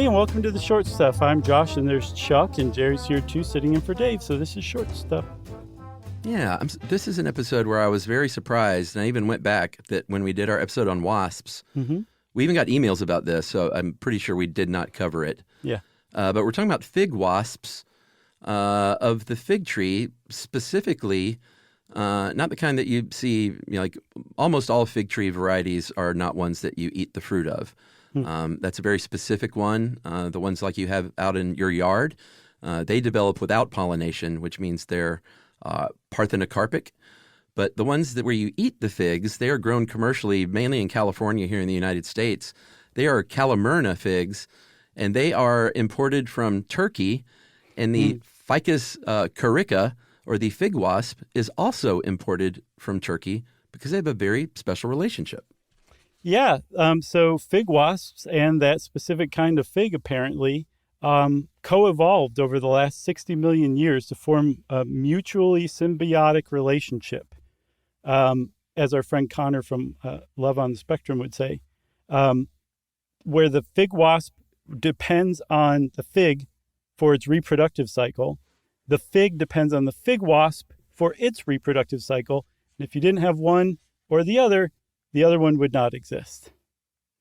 Hey, and welcome to the Short Stuff. I'm Josh, and there's Chuck, and Jerry's here too, sitting in for Dave. So this is Short Stuff. Yeah, this is an episode where I was very surprised, and I even went back that when we did our episode on wasps, we even got emails about this, so I'm pretty sure we did not cover it. Yeah. But we're talking about fig wasps of the fig tree, specifically, not the kind that you see, like almost all fig tree varieties are not ones that you eat the fruit of. That's a very specific one. The ones like you have out in your yard, they develop without pollination, which means they're parthenocarpic. But the ones where you eat the figs, they are grown commercially, mainly in California here in the United States. They are Calamurna figs, and they are imported from Turkey. And the Ficus carica, or the fig wasp, is also imported from Turkey because they have a very special relationship. Yeah, so fig wasps and that specific kind of fig apparently co-evolved over the last 60 million years to form a mutually symbiotic relationship, as our friend Connor from Love on the Spectrum would say, where the fig wasp depends on the fig for its reproductive cycle. The fig depends on the fig wasp for its reproductive cycle. And if you didn't have one or the other one would not exist.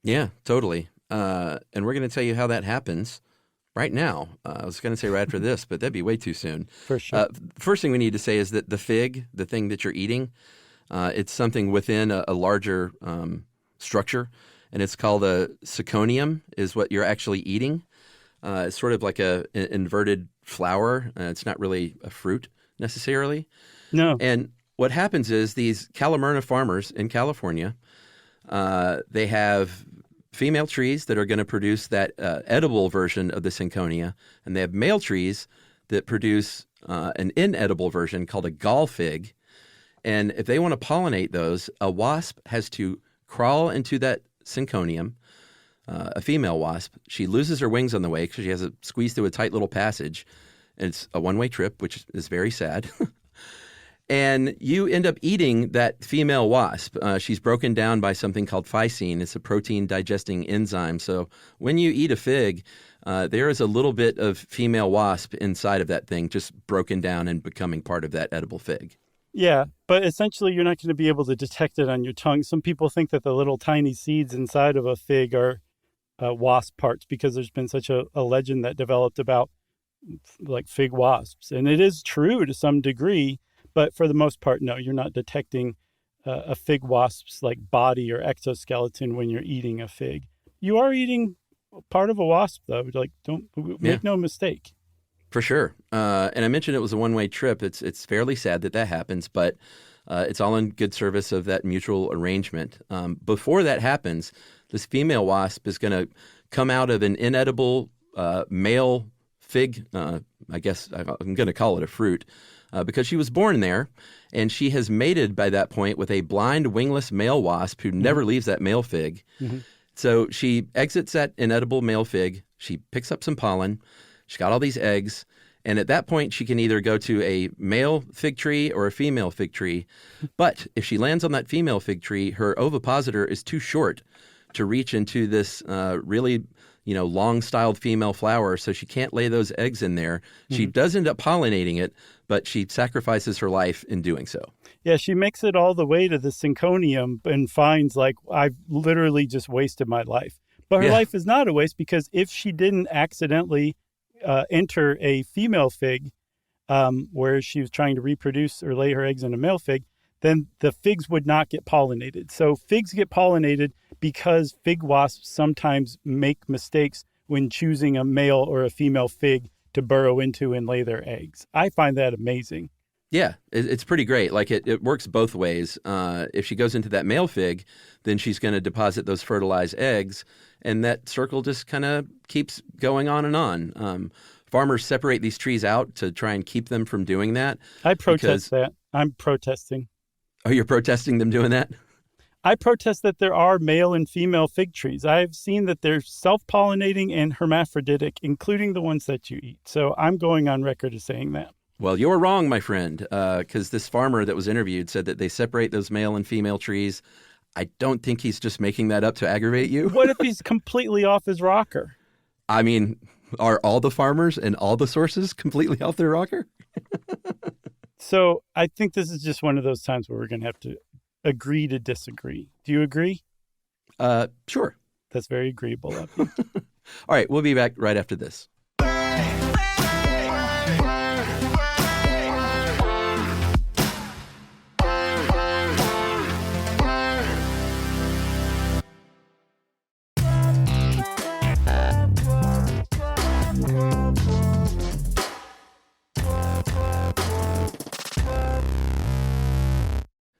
Yeah, totally. And we're going to tell you how that happens right now. I was going to say right after this, but that'd be way too soon. For sure. First thing we need to say is that the fig, the thing that you're eating, it's something within a larger structure, and it's called a syconium is what you're actually eating. It's sort of like an inverted flower. It's not really a fruit necessarily. No. And what happens is these Calamurna farmers in California, they have female trees that are going to produce that edible version of the synconia, and they have male trees that produce an inedible version called a gall fig. And if they want to pollinate those, a wasp has to crawl into that synconium, a female wasp. She loses her wings on the way because she has to squeeze through a tight little passage. And it's a one-way trip, which is very sad. And you end up eating that female wasp. She's broken down by something called phycine. It's a protein digesting enzyme. So when you eat a fig, there is a little bit of female wasp inside of that thing, just broken down and becoming part of that edible fig. Yeah, but essentially you're not going to be able to detect it on your tongue. Some people think that the little tiny seeds inside of a fig are wasp parts because there's been such a legend that developed about like fig wasps. And it is true to some degree. But for the most part, no, you're not detecting a fig wasp's like body or exoskeleton when you're eating a fig. You are eating part of a wasp, though. Like, don't make no mistake. For sure. And I mentioned it was a one-way trip. It's fairly sad that happens, but it's all in good service of that mutual arrangement. Before that happens, this female wasp is going to come out of an inedible male fig. I guess I'm going to call it a fruit. Because she was born there, and she has mated by that point with a blind, wingless male wasp who never leaves that male fig. So she exits that inedible male fig. She picks up some pollen. She's got all these eggs. And at that point, she can either go to a male fig tree or a female fig tree. But if she lands on that female fig tree, her ovipositor is too short to reach into this really long-styled female flower, so she can't lay those eggs in there. She does end up pollinating it, but she sacrifices her life in doing so. Yeah, she makes it all the way to the synconium and finds, like, I've literally just wasted my life. But her life is not a waste because if she didn't accidentally enter a female fig where she was trying to reproduce or lay her eggs in a male fig, then the figs would not get pollinated. So figs get pollinated because fig wasps sometimes make mistakes when choosing a male or a female fig to burrow into and lay their eggs. I find that amazing. Yeah, it's pretty great. Like it works both ways. If she goes into that male fig, then she's going to deposit those fertilized eggs, and that circle just kind of keeps going on and on. Farmers separate these trees out to try and keep them from doing that. I protest that. I'm protesting. Oh, you're protesting them doing that? I protest that there are male and female fig trees. I've seen that they're self-pollinating and hermaphroditic, including the ones that you eat. So I'm going on record as saying that. Well, you're wrong, my friend, because this farmer that was interviewed said that they separate those male and female trees. I don't think he's just making that up to aggravate you. What if he's completely off his rocker? I mean, are all the farmers and all the sources completely off their rocker? So I think this is just one of those times where we're going to have to agree to disagree. Do you agree? Sure. That's very agreeable of you. All right, we'll be back right after this.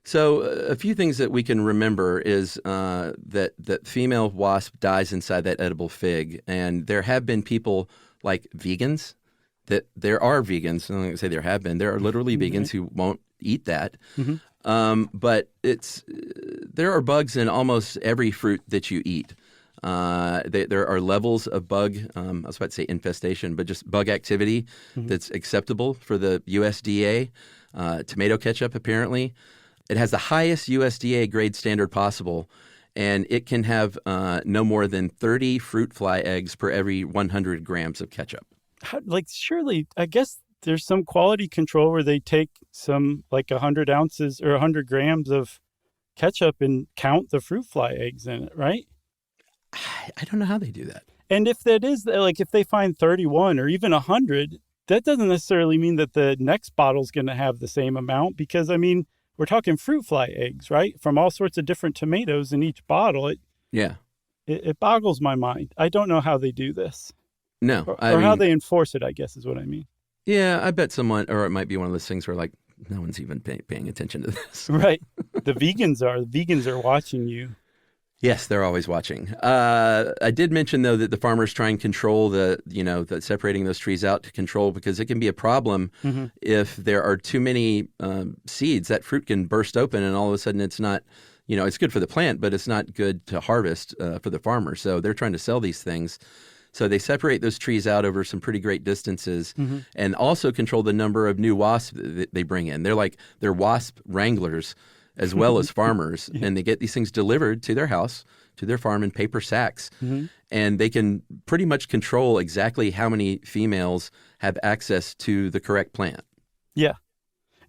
So a few things that we can remember is that female wasp dies inside that edible fig. And there have been people like vegans, that there are vegans, I'm not going to say there have been, there are literally vegans who won't eat that. But there are bugs in almost every fruit that you eat. There are levels of bug, I was about to say infestation, but just bug activity that's acceptable for the USDA. Tomato ketchup, apparently. It has the highest USDA grade standard possible, and it can have no more than 30 fruit fly eggs per every 100 grams of ketchup. Surely, I guess there's some quality control where they take some 100 ounces or 100 grams of ketchup and count the fruit fly eggs in it, right? I don't know how they do that. And if that is, if they find 31 or even 100, that doesn't necessarily mean that the next bottle is going to have the same amount because, we're talking fruit fly eggs, right? From all sorts of different tomatoes in each bottle. It boggles my mind. I don't know how they do this. No. Or how they enforce it, I guess is what I mean. Yeah, I bet someone, or it might be one of those things where no one's even paying attention to this. Right. The vegans are watching you. Yes, they're always watching. I did mention, though, that the farmers try and control the separating those trees out to control because it can be a problem if there are too many seeds. That fruit can burst open and all of a sudden it's not, it's good for the plant, but it's not good to harvest for the farmer. So they're trying to sell these things. So they separate those trees out over some pretty great distances and also control the number of new wasps that they bring in. They're wasp wranglers as well as farmers, and they get these things delivered to their house, to their farm in paper sacks, and they can pretty much control exactly how many females have access to the correct plant. Yeah.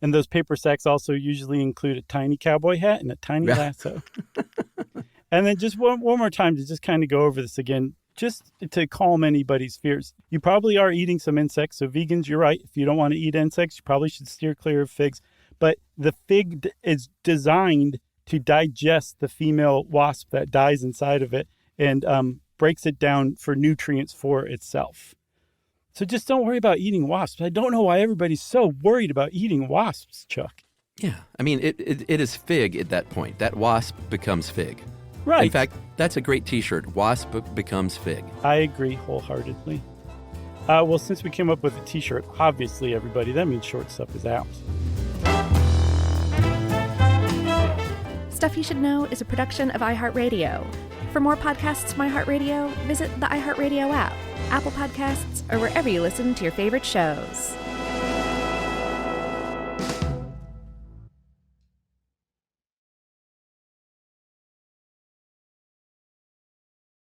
And those paper sacks also usually include a tiny cowboy hat and a tiny lasso. And then just one more time to just kind of go over this again, just to calm anybody's fears. You probably are eating some insects, so vegans, you're right. If you don't want to eat insects, you probably should steer clear of figs. But the fig is designed to digest the female wasp that dies inside of it and breaks it down for nutrients for itself. So just don't worry about eating wasps. I don't know why everybody's so worried about eating wasps, Chuck. Yeah. It is fig at that point. That wasp becomes fig. Right. In fact, that's a great T-shirt. Wasp becomes fig. I agree wholeheartedly. Well, since we came up with a T-shirt, obviously, everybody, that means Short Stuff is out. Stuff You Should Know is a production of iHeartRadio. For more podcasts from iHeartRadio, visit the iHeartRadio app, Apple Podcasts, or wherever you listen to your favorite shows.